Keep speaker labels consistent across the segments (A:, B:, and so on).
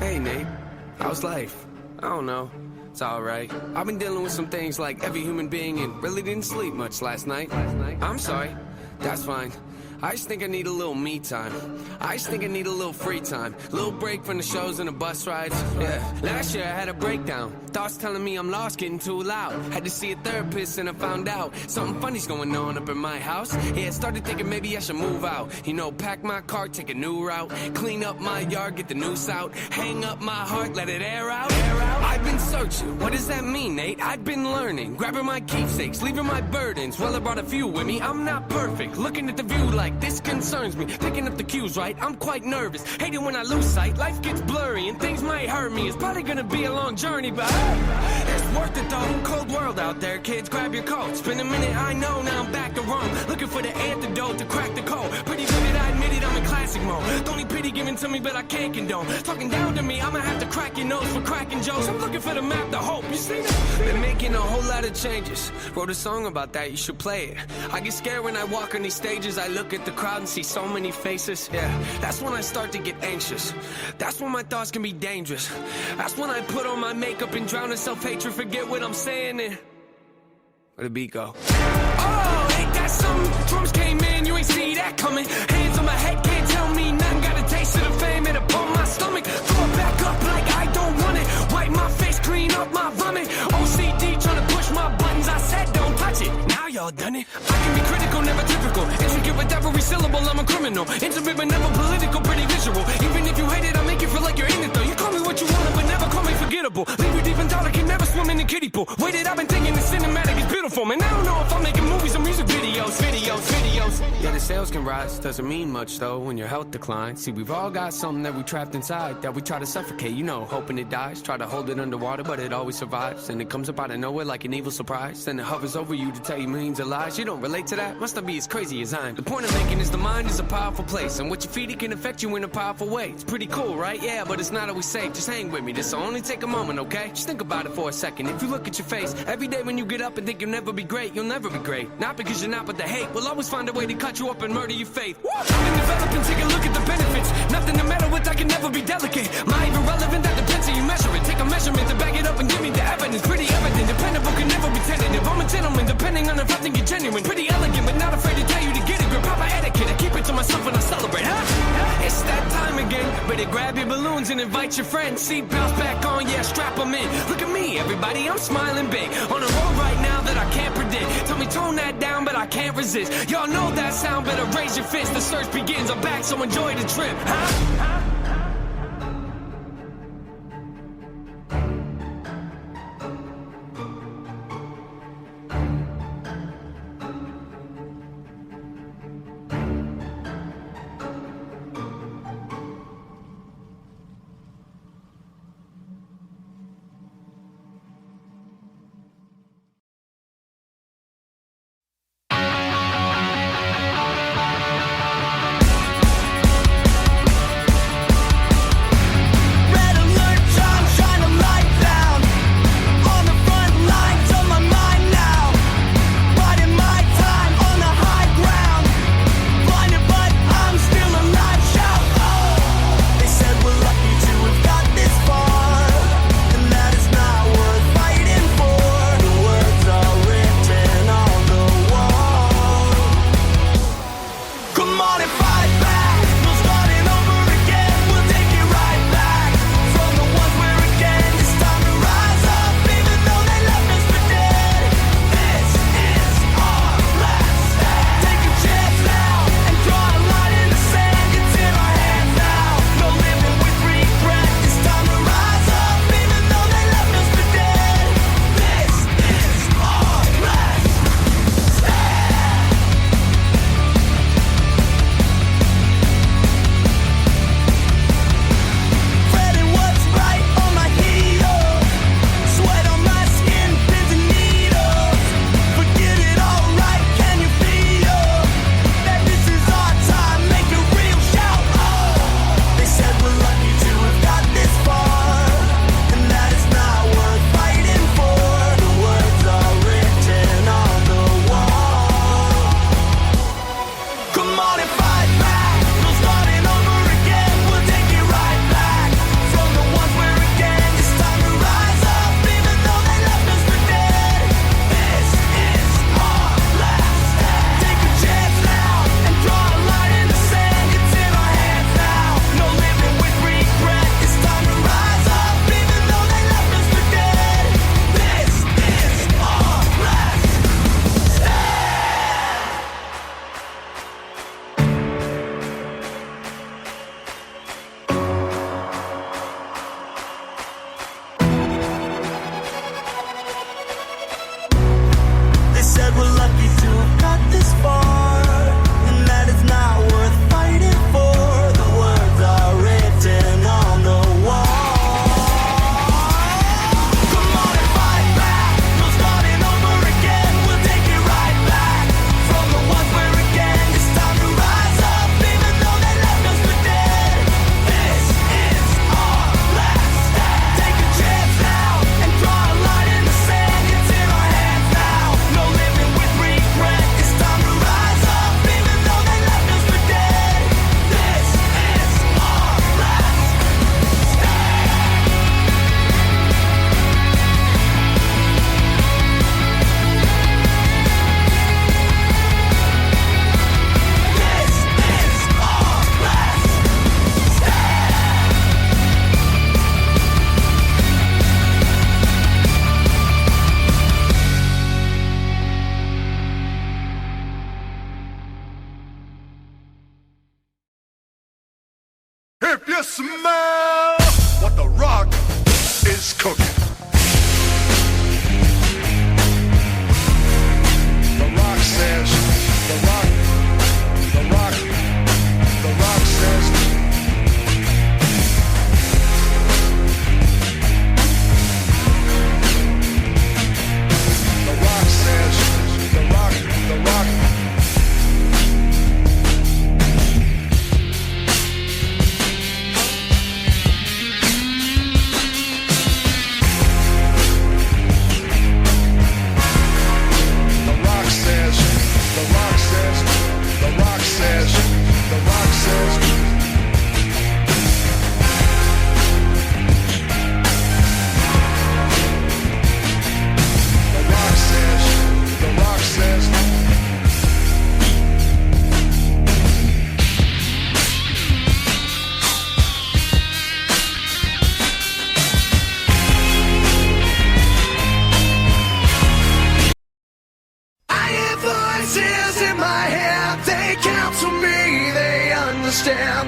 A: Hey, Nate. How's life? I don't know. It's alright. I've been dealing with some things like every human being and really didn't sleep much last night. I'm sorry. That's fine. I just think I need a little me time. I just think I need a little free time. Little break from the shows and the bus rides. Yeah. Last year I had a breakdown. Thoughts telling me I'm lost, getting too loud. Had to see a therapist and I found out something funny's going on up in my house. Yeah, started thinking maybe I should move out. You know, pack my car, take a new route. Clean up my yard, get the noose out. Hang up my heart, let it air out. I've been searching. What does that mean, Nate? I've been learning. Grabbing my keepsakes, leaving my burdens. Well, I brought a few with me. I'm not perfect. Looking at the view like this concerns me. Picking up the cues right, I'm quite nervous. Hate it when I lose sight, life gets blurry and things might hurt me. It's probably gonna be a long journey, but it's worth it though. Cold world out there, kids, grab your coat. It's been a minute, I know, now I'm back to Rome. Looking for the antidote to crack the code. Pretty good, I admit it, I'm in classic mode. Don't need pity given to me, but I can't condone. Talking down to me, I'ma have to crack your nose for cracking jokes. I'm looking for the map, the hope, you see that? Been making a whole lot of changes. Wrote a song about that, you should play it. I get scared when I walk on these stages. I look at the crowd and see so many faces. Yeah, that's when I start to get anxious. That's when my thoughts can be dangerous. That's when I put on my makeup and drown in self-hatred. Forget what I'm saying and where'd the beat go? Oh, ain't that something? Drums came in, you ain't see that coming. Hands on my head, can't tell me nothing. Got a taste of the fame, it upon my stomach. Throw it back up like I don't want it. Wipe my face, clean up my vomit. OCD trying to push my buttons. I said don't touch it. Now y'all done it. I can be critical, never typical. Intricate with every syllable, I'm a criminal. Intimate but never political, pretty visual. Even if you hate it, I'll make you feel like you're in it though. You call me what you want, but never call me forgettable. Leave you deep in thought, I can never swim in the kiddie pool. Waited, I've been thinking the cinematic is beautiful. Man, I don't know if I'm making movies or music videos. Yeah, the sales can rise, doesn't mean much though when your health declines. See, we've all got something that we trapped inside that we try to suffocate, you know, hoping it dies. Try to hold it underwater, but it always survives. And it comes up out of nowhere like an evil surprise. Then it hovers over you to tell you millions of lies. You don't relate to that? Must not be as crazy as I am. The point I'm making is the mind is a powerful place, and what you feed it can affect you in a powerful way. It's pretty cool, right? Yeah, but it's not always safe. Just hang with me, this'll only take a moment, okay? Just think about it for a second. If you look at your face every day when you get up and think you'll never be great, you'll never be great. Not because you're not, but the hate will always find a way to cut you up and murder your faith. I've been developing, take a look at the benefits. Nothing to meddle with, I can never be delicate. My even relevant, that depends how you measure it. Take a measurement to back it up and give me the evidence. Pretty evident, dependable, can never be tentative. I'm a gentleman, depending on if I think you're genuine. Pretty elegant, but not afraid to tell you to get it. Grip proper etiquette, I keep it to myself when I celebrate, huh? It's that time again. Better grab your balloons and invite your friends. Seatbelts back on, yeah, strap them in. Look at me, everybody, I'm smiling big. On a road right now that I can't predict. Tell me tone that down, but I can't resist. Y'all know that sound, better raise your fist. The search begins, I'm back, so enjoy the trip, huh?
B: you smell what The Rock is cooking? The Rock says, The Rock says, The Rock says, The Rock.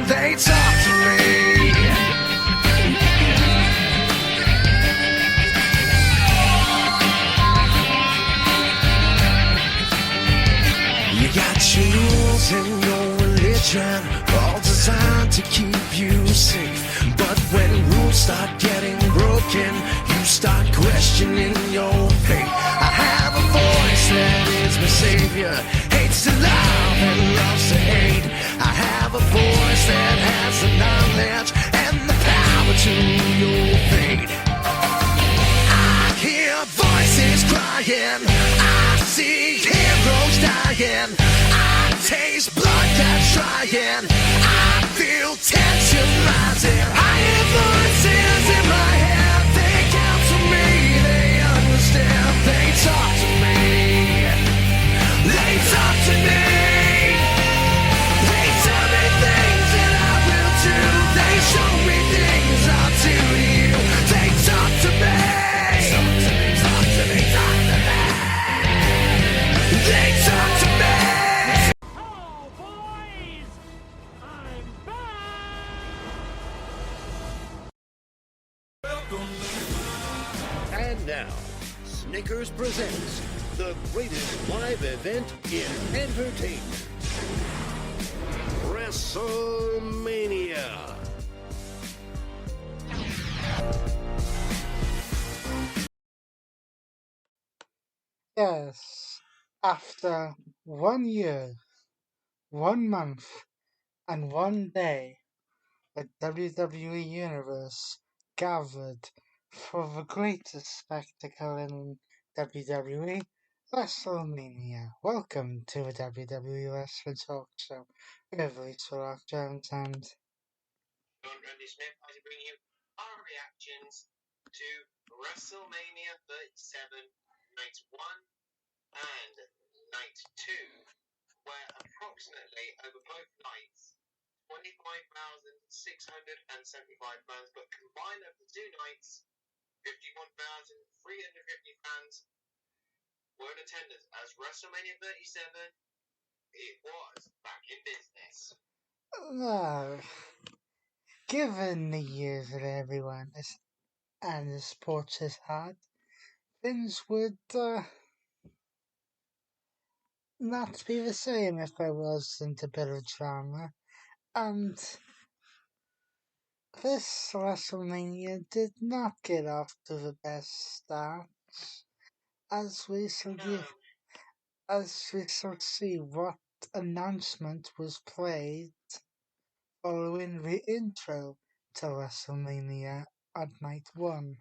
B: They talk to me. You got your rules and your religion, all designed to keep you safe. But when rules start getting broken, you start questioning your faith. I have a voice that is my savior, hates to love and loves to hate. I have a voice that has the knowledge and the power to your fate. I hear voices crying, I see heroes dying, I taste blood that's drying, I feel tension rising. I hear voices in my head, they counsel me, they understand, they talk to me, they talk to me. Show me things I'll do to you. They talk to me. Talk to me. They talk to me.
C: Hello, boys! I'm back!
D: And now, Snickers presents the greatest live event in entertainment. Wrestlemania.
E: Yes, after 1 year, 1 month, and 1 day, the WWE Universe gathered for the greatest spectacle in WWE, Wrestlemania. Welcome to the WWE Wrestling Talk Show with Lisa Rock Jones and
F: Randy Smith, I bring you our reactions to WrestleMania 37, Night 1 and Night 2, where approximately over both nights, 25,675 fans, but combined over the two nights, 51,350 fans were in attendance as WrestleMania 37, it was back in business.
E: given the years that everyone and the sports has had, things would not be the same if there wasn't a bit of drama. And this WrestleMania did not get off to the best start, as we shall see what announcement was played following the intro to WrestleMania at Night 1.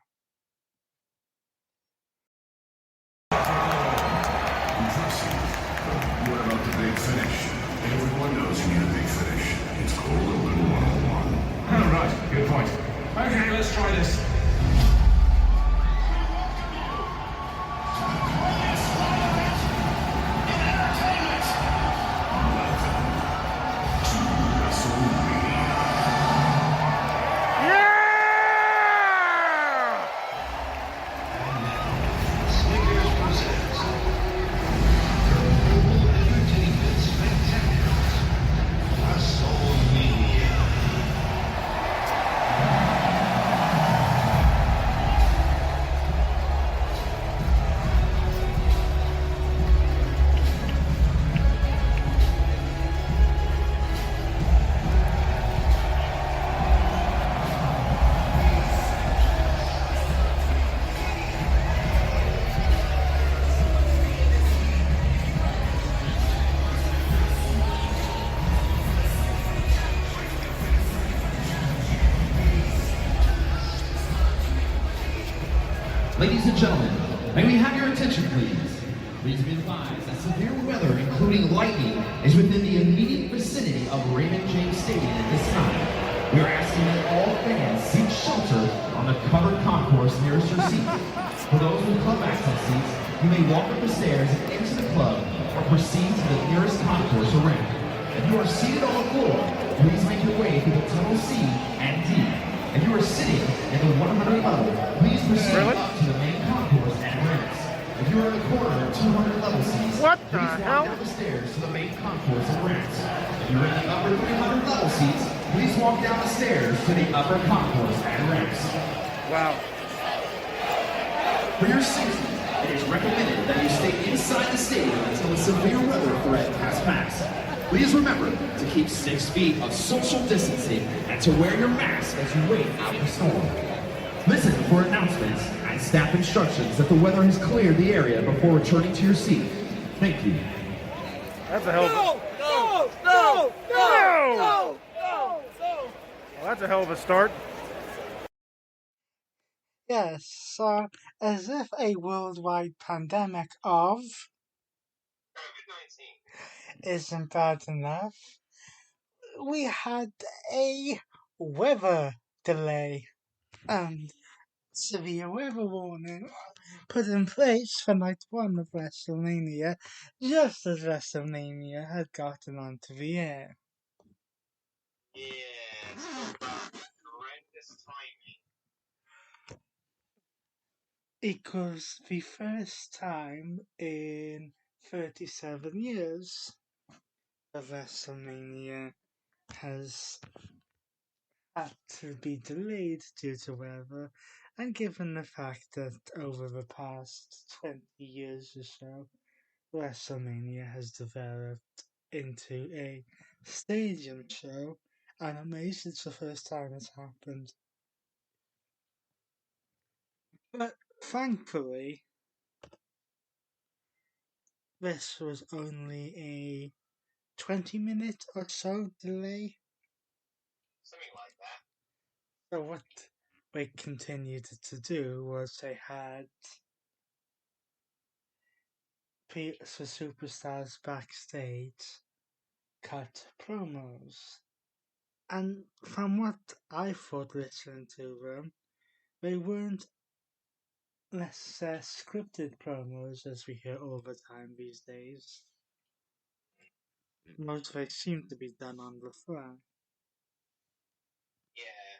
G: What about the big finish? Everyone knows you need a big finish. It's called a little one-on-one. Oh, right. Good point. Okay, let's try this. Welcome to WrestleMania.
H: Ladies and gentlemen, may we have your attention, please? Please be advised that severe weather, including lightning, is within the immediate vicinity of Raymond James Stadium at this time. We are asking that all fans seek shelter on the covered concourse nearest your seat. For those with club access seats, you may walk up the stairs and into the club or proceed to the nearest concourse or ramp. If you are seated on the floor, please make your way through the tunnel C and D. If you are sitting in the 100 level, please proceed up to the main concourse and ramps. If you are in the corner of 200 level seats, please walk down the stairs to the main concourse and ramps. If you're in the upper 300 level seats, please walk down the stairs to the upper concourse and ramps.
E: Wow.
H: For your safety, it is recommended that you stay inside the stadium until the severe weather threat has passed. Please remember to keep 6 feet of social distancing and to wear your mask as you wait out the storm. Listen for announcements and staff instructions that the weather has cleared the area before returning to your seat. Thank you.
I: That's a hell of a...
C: No!
I: Well, that's a hell of a start.
E: Yes, as if a worldwide pandemic of
F: COVID-19.
E: isn't bad enough, we had a weather delay and severe weather warning put in place for night 1 of Wrestlemania, just as Wrestlemania had gotten onto the air.
F: Yeah, so horrendous timing.
E: It was the first time in 37 years that Wrestlemania has had to be delayed due to weather, and given the fact that over the past 20 years or so, WrestleMania has developed into a stadium show, and I'm amazed it's the first time it's happened. But thankfully, this was only a 20-minute or so delay.
F: Something like that.
E: So what they continued to do was they had the superstars backstage cut promos. And from what I thought listening to them, they weren't less scripted promos as we hear all the time these days. Most of it seem to be done on the fly.
F: Yeah.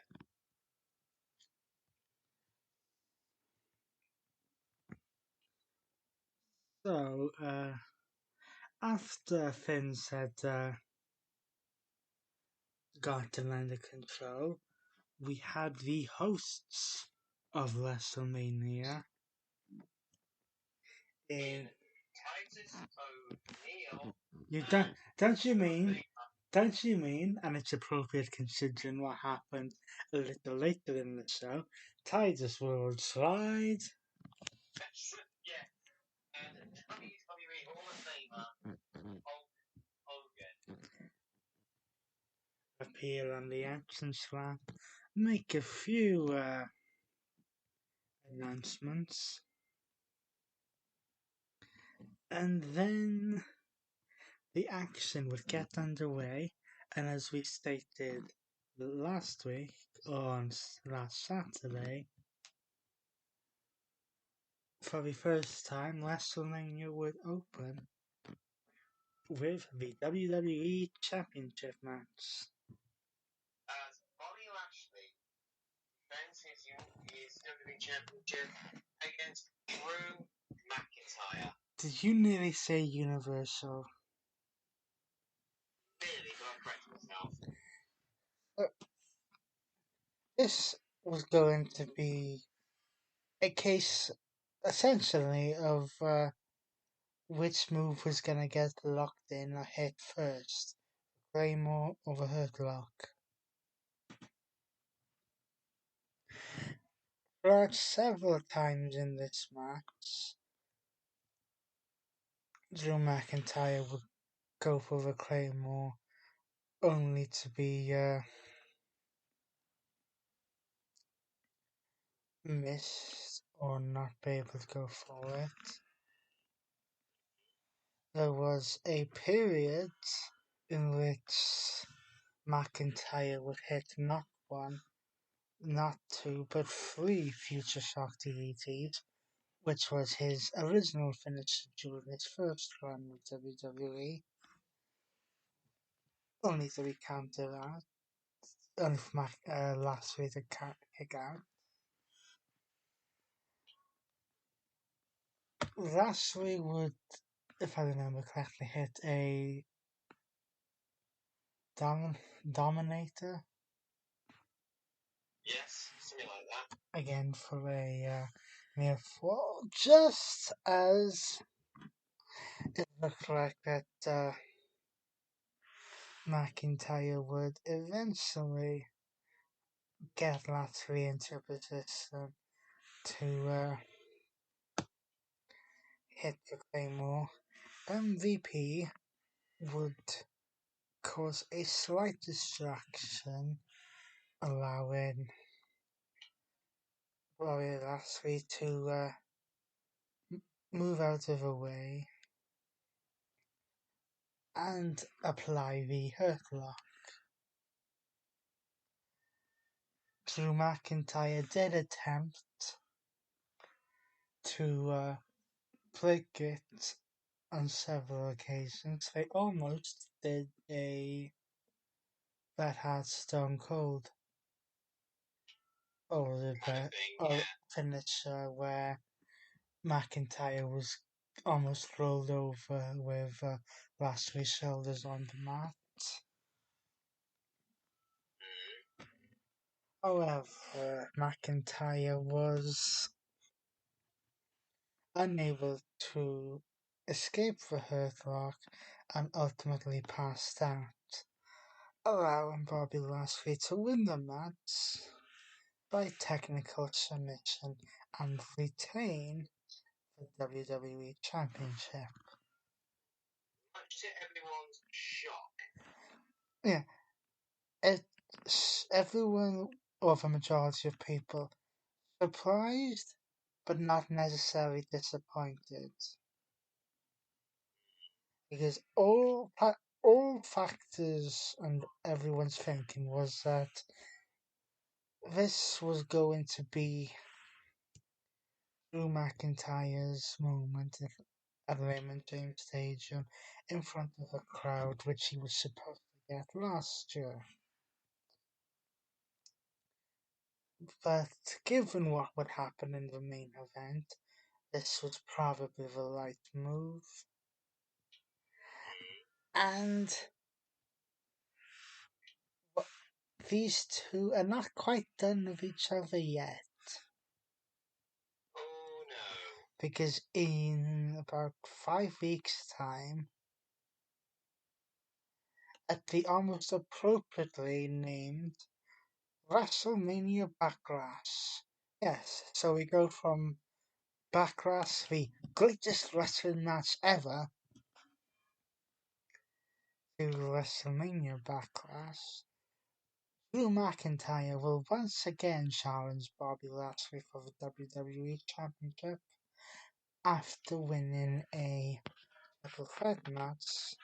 E: So, after things had gotten under control, we had the hosts of WrestleMania in.
F: Titus O'Neil.
E: Don't you mean, and it's appropriate considering what happened a little later in the show, Titus Worldwide.
F: Yeah. And WWE Hall of Famer Hogan.
E: Appear on the entrance ramp, make a few announcements, and then the action would get underway. And as we stated last week, or on last Saturday, for the first time, WrestleMania would open with the WWE Championship match.
F: As Bobby Lashley defends his WWE Championship against Drew McIntyre.
E: Did you nearly say Universal?
F: Really got to correct myself.
E: This was going to be a case, essentially, of which move was going to get locked in or hit first. Claymore or the Hurt Lock. There are several times in this match Drew McIntyre would go for the Claymore only to be missed or not be able to go for it. There was a period in which McIntyre would hit not one, not two, but three Future Shock DDTs, which was his original finish during his first run with WWE. Only to be countered out, only for Lashley to kick out. Lashley would, if I remember correctly, hit a Dominator.
F: Yes, something like that.
E: Again for a near fall, just as it looked like that McIntyre would eventually get Lashley into a position to hit the Claymore. MVP would cause a slight distraction, allowing Lashley to move out of the way and apply the Hurt Lock. Drew McIntyre did attempt to break it on several occasions. They almost did a Bret Hart Stone Cold or finisher where McIntyre was almost rolled over with Lashley's shoulders on the mat. However, McIntyre was unable to escape the Hurt Lock and ultimately passed out, allowing Bobby Lashley to win the match by technical submission and retain the WWE Championship.
F: Much to everyone's shock.
E: Yeah, everyone, or the majority of people, surprised but not necessarily disappointed. Because all factors and everyone's thinking was that this was going to be Drew McIntyre's moment at Raymond James Stadium in front of a crowd which he was supposed to get last year. But given what would happen in the main event, this was probably the right move. And these two are not quite done with each other yet.
F: Oh no.
E: Because in about 5 weeks' time, at the almost appropriately named Wrestlemania Backlash. Yes, so we go from Backlash, the greatest wrestling match ever, to WrestleMania Backlash. Drew McIntyre will once again challenge Bobby Lashley for the WWE Championship after winning a triple threat match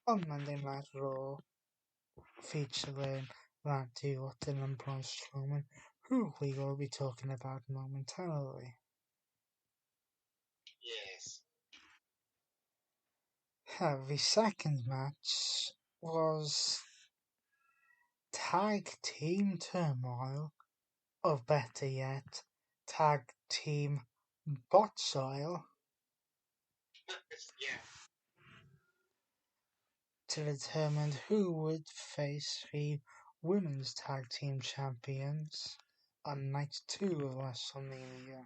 E: on Monday Night Raw featuring Randy Orton and Braun Strowman, who we will be talking about momentarily.
F: Yes.
E: The second match was Tag Team Turmoil, or better yet, Tag Team Botsoil,
F: Yeah.
E: to determine who would face the Women's Tag Team Champions on night 2 of WrestleMania.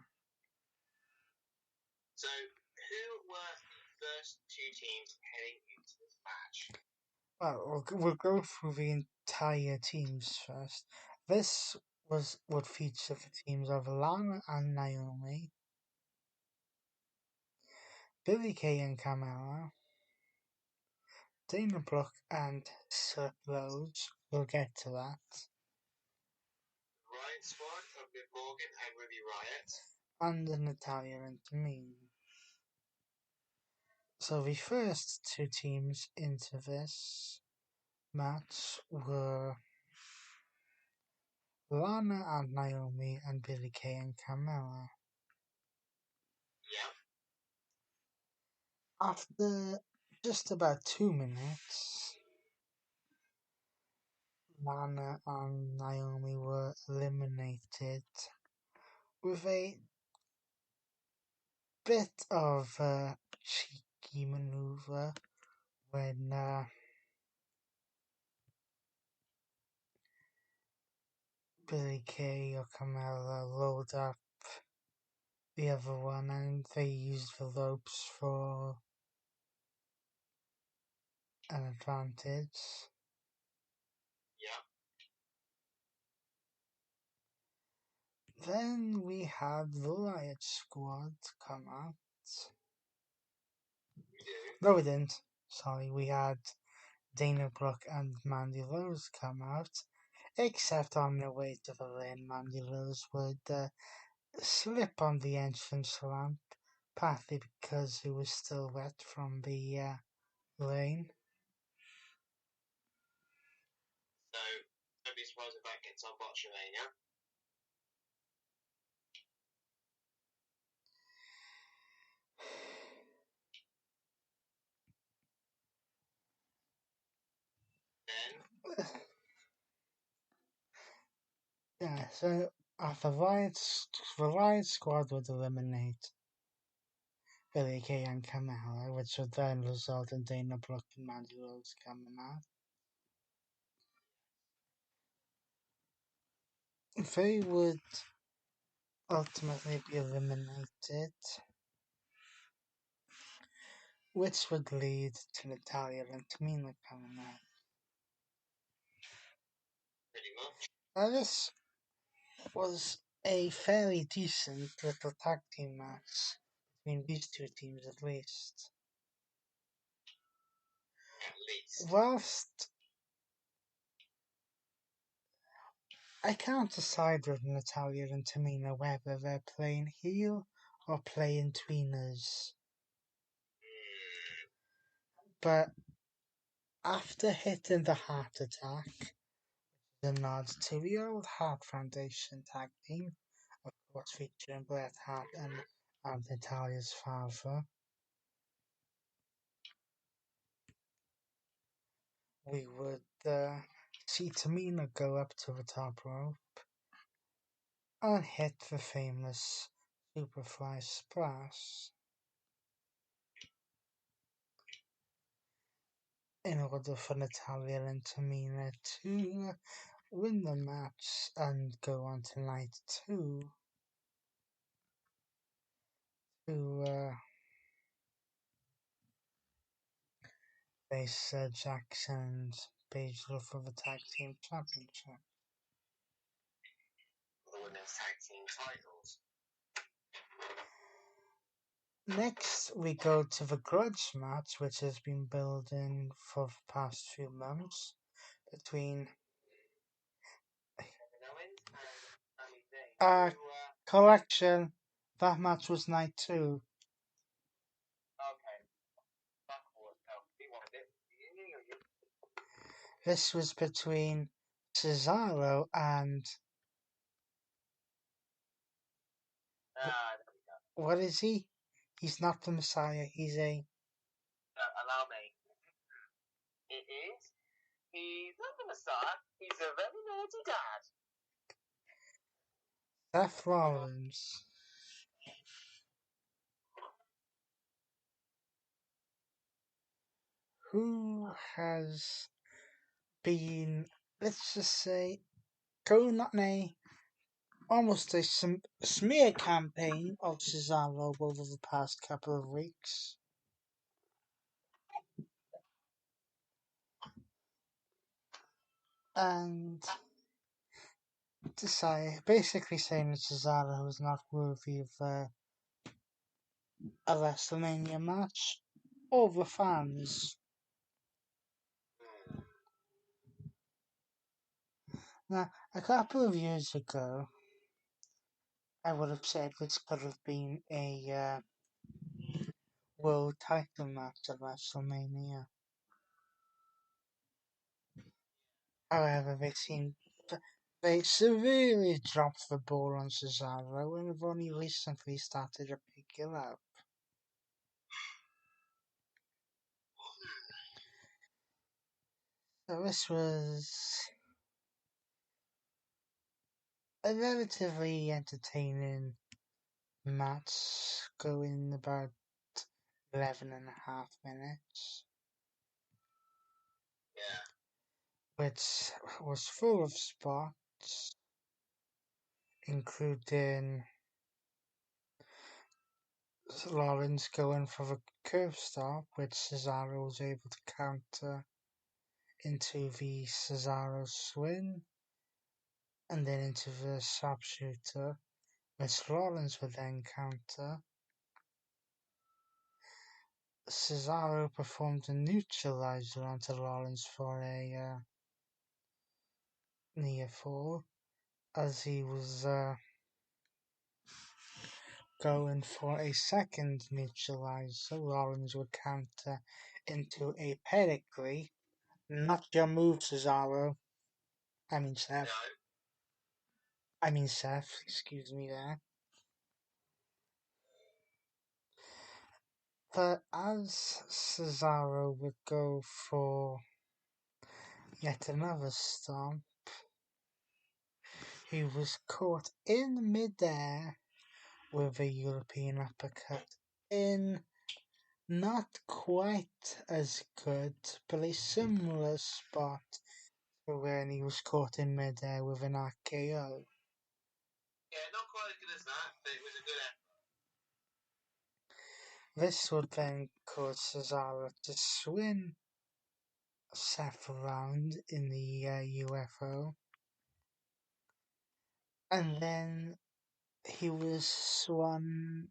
F: So, who were the first two teams heading into this match?
E: Well, we'll go through the entire teams first. This would feature the teams of Lana and Naomi, Billie Kay and Carmella, Dana Brooke and Seth Rhodes. We'll get to that.
F: Right. Alliance squad of Liv Morgan and Ruby Riott.
E: And Natalia and Tamina. So the first two teams into this match were Lana and Naomi and Billie Kay and Carmella.
F: Yep.
E: After just about 2 minutes, Lana and Naomi were eliminated with a bit of a cheeky maneuver when Billie Kay or Carmella rolled up the other one and they used the ropes for an advantage.
F: Yep.
E: Then we had the Riot Squad come out.
F: We do.
E: No, we didn't. Sorry, we had Dana Brooke and Mandy Rose come out. Except on their way to the lane, Mandy Rose would slip on the entrance ramp, partly because it was still wet from the lane.
F: So, don't be surprised if that gets on Botchamania. Then,
E: Yeah, so the Riot Squad would eliminate Billie Kay and Carmella, which would then result in Dana Brooke and Mandy Rose coming out. They would ultimately be eliminated, which would lead to Natalia and Tamina coming out.
F: pretty much.
E: Now this was a fairly decent little tag team match between these two teams at least.
F: At least.
E: Whilst I can't decide with Natalia and Tamina whether they're playing heel or playing tweeners. But after hitting the heart attack, the nod to the old Hart Foundation tag team, of course featuring Bret Hart and Natalia's father, we would see Tamina go up to the top rope and hit the famous Superfly Splash in order for Natalia and Tamina to win the match and go on to night 2 to face Jackson and Baszler for the Tag Team Championship.
F: The women's tag team titles.
E: Next, we go to the grudge match, which has been building for the past few months between collection. That match was night 2. This was between Cesaro and what is he? He's not the Messiah. He's a.
F: Allow me. It is. He's not the Messiah. He's a very naughty dad.
E: Seth Rollins. Who has been, let's just say, going on almost a smear campaign of Cesaro over the past couple of weeks. And basically saying that Cesaro is not worthy of a Wrestlemania match over fans. Now, A couple of years ago, I would have said this could have been a world title match at WrestleMania. However, they severely dropped the ball on Cesaro and have only recently started to pick it up. So this was a relatively entertaining match, going about 11.5 minutes.
F: Yeah.
E: Which was full of spots, including Lawrence going for the curb stop, which Cesaro was able to counter into the Cesaro swing, and then into the sharpshooter, which Lawrence would then counter. Cesaro performed a neutralizer onto Lawrence for a near fall, as he was going for a second neutralizer. Lawrence would counter into a pedigree. Not your move, Cesaro. I mean Seth. Excuse me there. But as Cesaro would go for yet another stomp, he was caught in midair with a European uppercut in not quite as good, but a similar spot to when he was caught in midair with an RKO.
F: Yeah, not quite as good as that, but it was a good effort.
E: This would then cause Cesaro to swing Seth around in the UFO, and then he was swung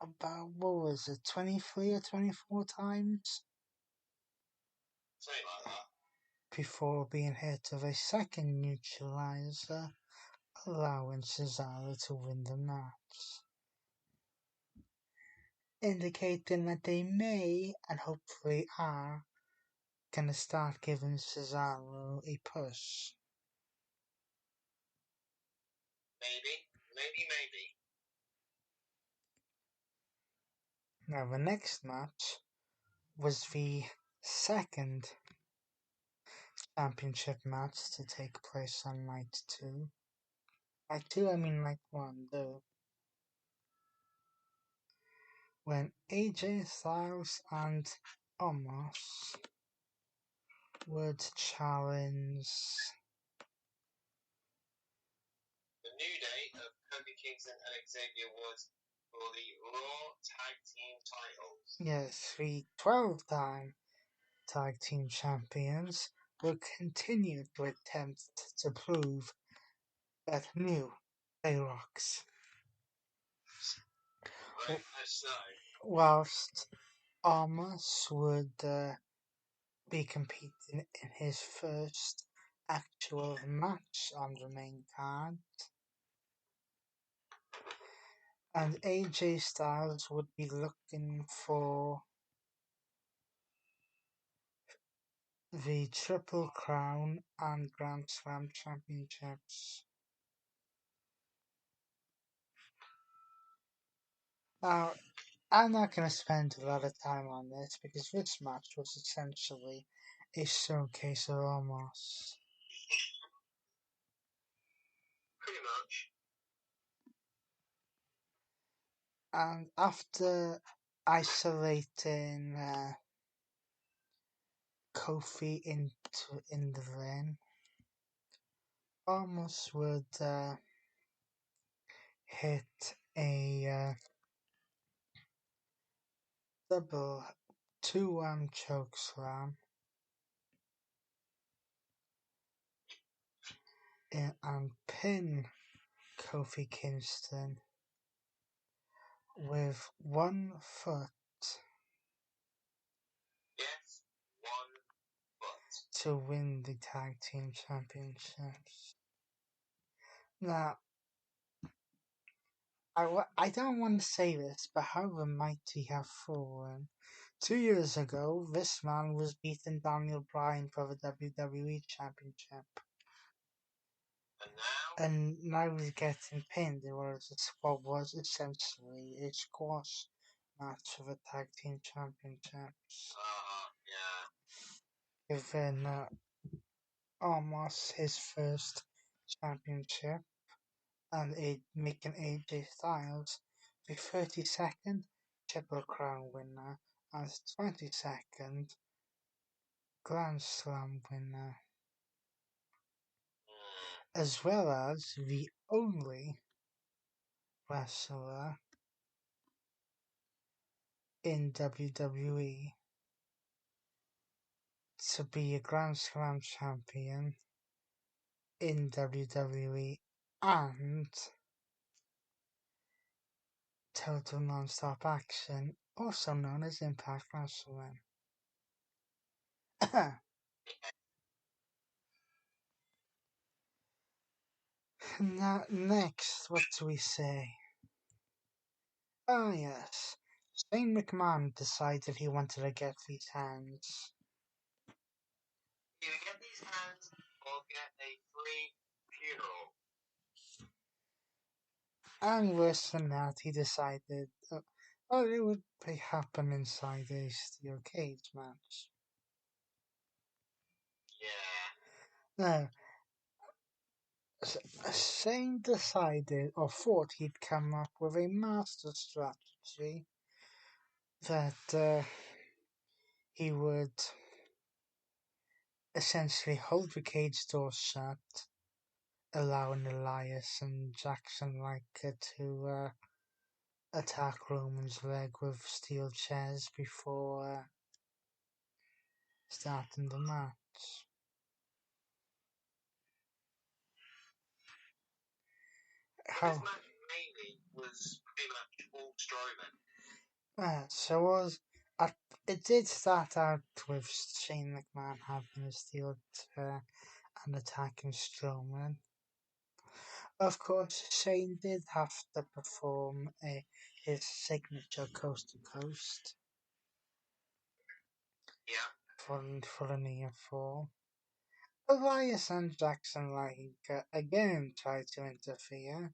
E: about, what was it, 23 or 24 times?
F: Something like that.
E: Before being hit with a second neutralizer, allowing Cesaro to win the match. Indicating that they may, and hopefully are, gonna start giving Cesaro a push.
F: Maybe.
E: Now the next match was the second championship match to take place on night 2. Night 2, I mean night 1 though. When AJ Styles and Omos would challenge
F: The New Day of Kofi Kingston and Xavier Woods for the Raw Tag Team titles.
E: Yes, the 12-time tag team champions will continue to attempt to prove that new they rocks.
F: Right, so.
E: Whilst Omos would be competing in his first actual match on the main card, and AJ Styles would be looking for the Triple Crown and Grand Slam championships. Now, I'm not going to spend a lot of time on this because this match was essentially a showcase of Omos.
F: Pretty much.
E: And after isolating Kofi in the ring, Omos would hit a double 2-arm choke slam and pin Kofi Kingston with 1 foot
F: Yes, 1 foot.
E: to win the tag team championships. Now, I don't want to say this, but how the mighty have fallen. 2 years ago, this man was beating Daniel Bryan for the WWE Championship. And now he's getting pinned in what was essentially a squash match for the tag team championships. Giving almost his first championship and making AJ Styles the 32nd Triple Crown winner and 22nd Grand Slam winner, as well as the only wrestler in WWE to be a Grand Slam champion in WWE and Total Non-Stop Action, also known as Impact Wrestling. Now, next, what do we say? Ah, yes. Shane McMahon decided he wanted to get these hands.
F: Either get these hands or get a free funeral.
E: And worse than that, he decided it would happen inside a steel cage match.
F: Yeah.
E: Now, Shane decided or thought he'd come up with a master strategy that he would essentially hold the cage door shut, allowing Elias and Jackson to attack Roman's leg with steel chairs before starting the match.
F: This match mainly was pretty much all Strowman.
E: It did start out with Shane McMahon having a steel chair and attacking Strowman. Of course, Shane did have to perform his signature coast to coast.
F: Yeah.
E: For a near fall. Elias and Jackson again tried to interfere.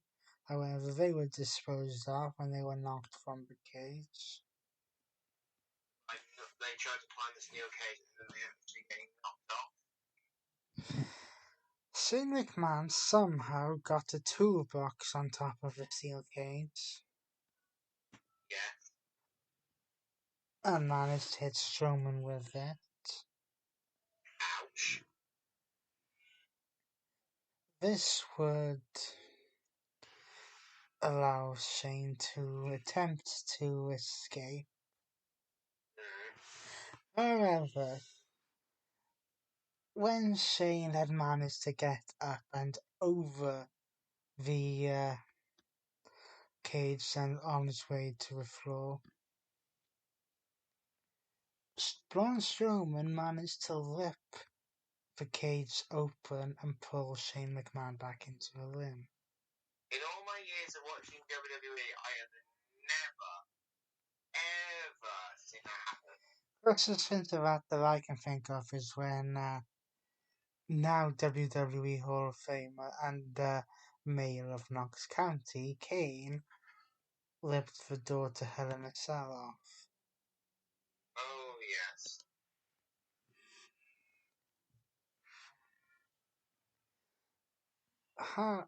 E: However, they were disposed of when they were knocked from the cage.
F: They tried to climb the steel cage and then they actually getting knocked off.
E: Shane McMahon somehow got a toolbox on top of the steel cage.
F: Yeah.
E: And managed to hit Strowman with it.
F: Ouch.
E: This would allow Shane to attempt to escape. However, when Shane had managed to get up and over the cage and on his way to the floor, Braun Strowman managed to rip the cage open and pull Shane McMahon back into the ring.
F: In all my years of watching WWE, I have never, ever seen that happen.
E: Closest thing to that I can think of is when now WWE Hall of Famer and Mayor of Knox County, Kane, ripped the door to Hell in a Cell off.
F: Oh, yes.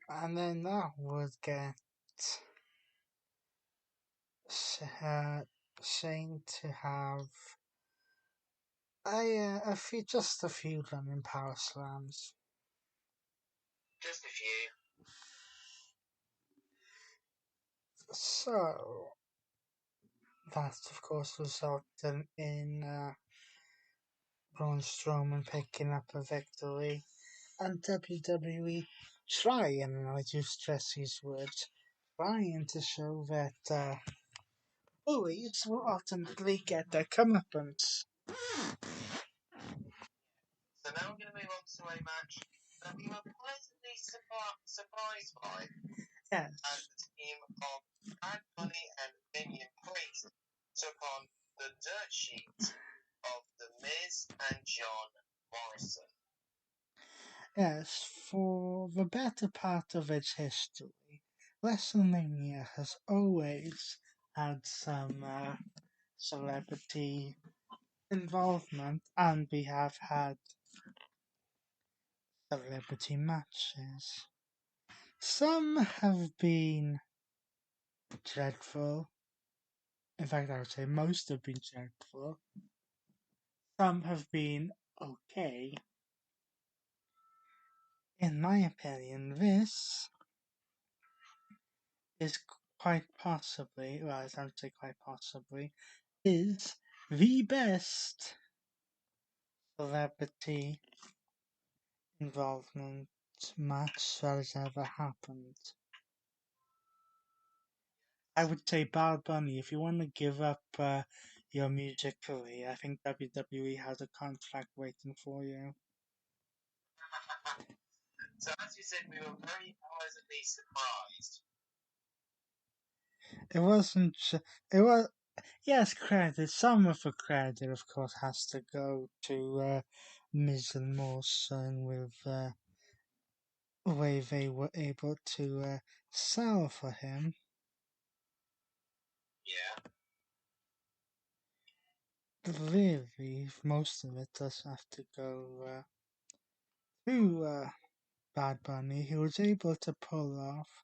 E: And then that would get Shane to have just a few running power slams.
F: Just a few.
E: So that, of course, resulted in Braun Strowman picking up a victory, and WWE trying, and I do stress these words, trying to show that bullies will ultimately get their comeuppance.
F: So now we're going to move on to a match that we were pleasantly surprised by.
E: Yes.
F: As the team of Bad Bunny and Damien Priest took on the dirt sheet of The Miz and John Morrison.
E: Yes, for the better part of its history, WrestleMania has always had some celebrity involvement, and we have had celebrity matches. Some have been dreadful. In fact, I would say most have been dreadful. Some have been okay. In my opinion, this is quite possibly, well, I don't say quite possibly, is the best celebrity involvement match that has ever happened. I would say Bad Bunny, if you want to give up your music career, I think WWE has a contract waiting for you.
F: So as you said, we were very pleasantly surprised.
E: It wasn't, it was, yes, credit, some of the credit, of course, has to go to Miz and Morrison with the way they were able to sell for him.
F: Yeah.
E: But really, most of it does have to go to Bad Bunny, who was able to pull off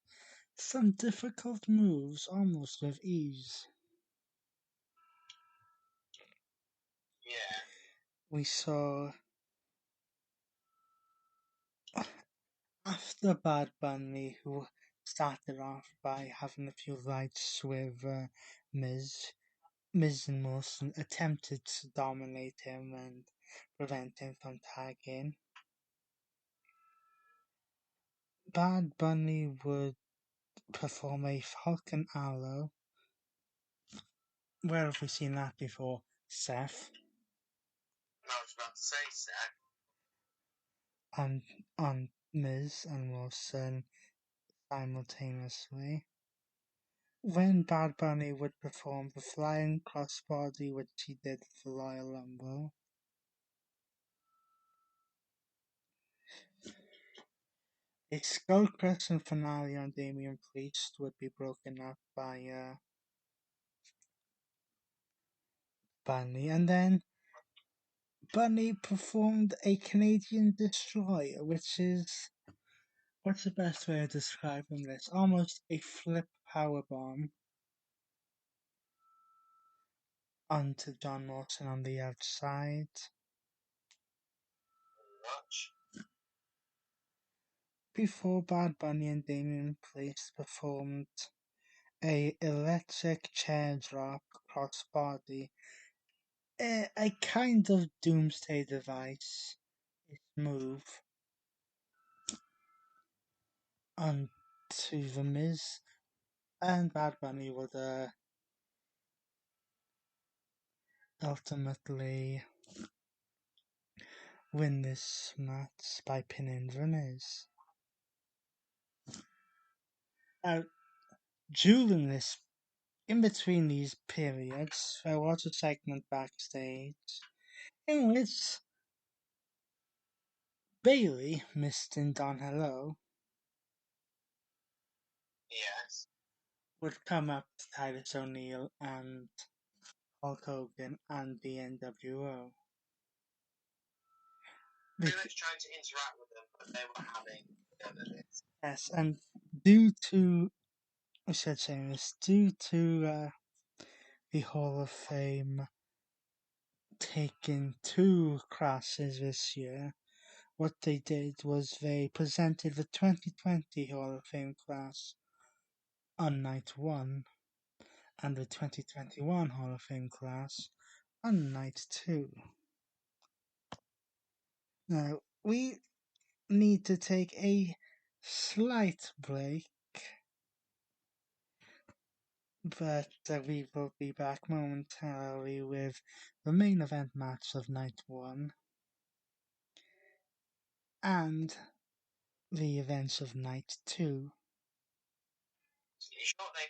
E: some difficult moves almost with ease.
F: Yeah.
E: We saw after Bad Bunny, who started off by having a few fights with Miz, Miz and Morrison attempted to dominate him and prevent him from tagging. Bad Bunny would perform a Falcon Arrow. Where have we seen that before? Seth.
F: I was about to say, Seth.
E: And on Miz and Morrison simultaneously. When Bad Bunny would perform the flying crossbody, which he did for the Royal Rumble, a skull crushing finale on Damien Priest would be broken up by Bunny, and then Bunny performed a Canadian Destroyer, which is, what's the best way of describing this? Almost a flip powerbomb onto John Morrison on the outside.
F: Much.
E: Before Bad Bunny and Damien Priest performed a electric chair drop crossbody, a kind of doomsday device move onto the Miz, and Bad Bunny would ultimately win this match by pinning the Miz. Now, during this, in between these periods, there was a segment backstage in which Bailey, Mr. Don Hello,
F: Yes.
E: would come up to Titus O'Neil and Hulk Hogan and the NWO.
F: Pretty much trying to interact with them, but they were having none of it.
E: Yes, and due to, I should say this, due to the Hall of Fame taking 2 classes this year, what they did was they presented the 2020 Hall of Fame class on night 1 and the 2021 Hall of Fame class on night 2. Now, we need to take a slight break, but we will be back momentarily with the main event match of night 1. and the events of Night 2.
F: See you shortly.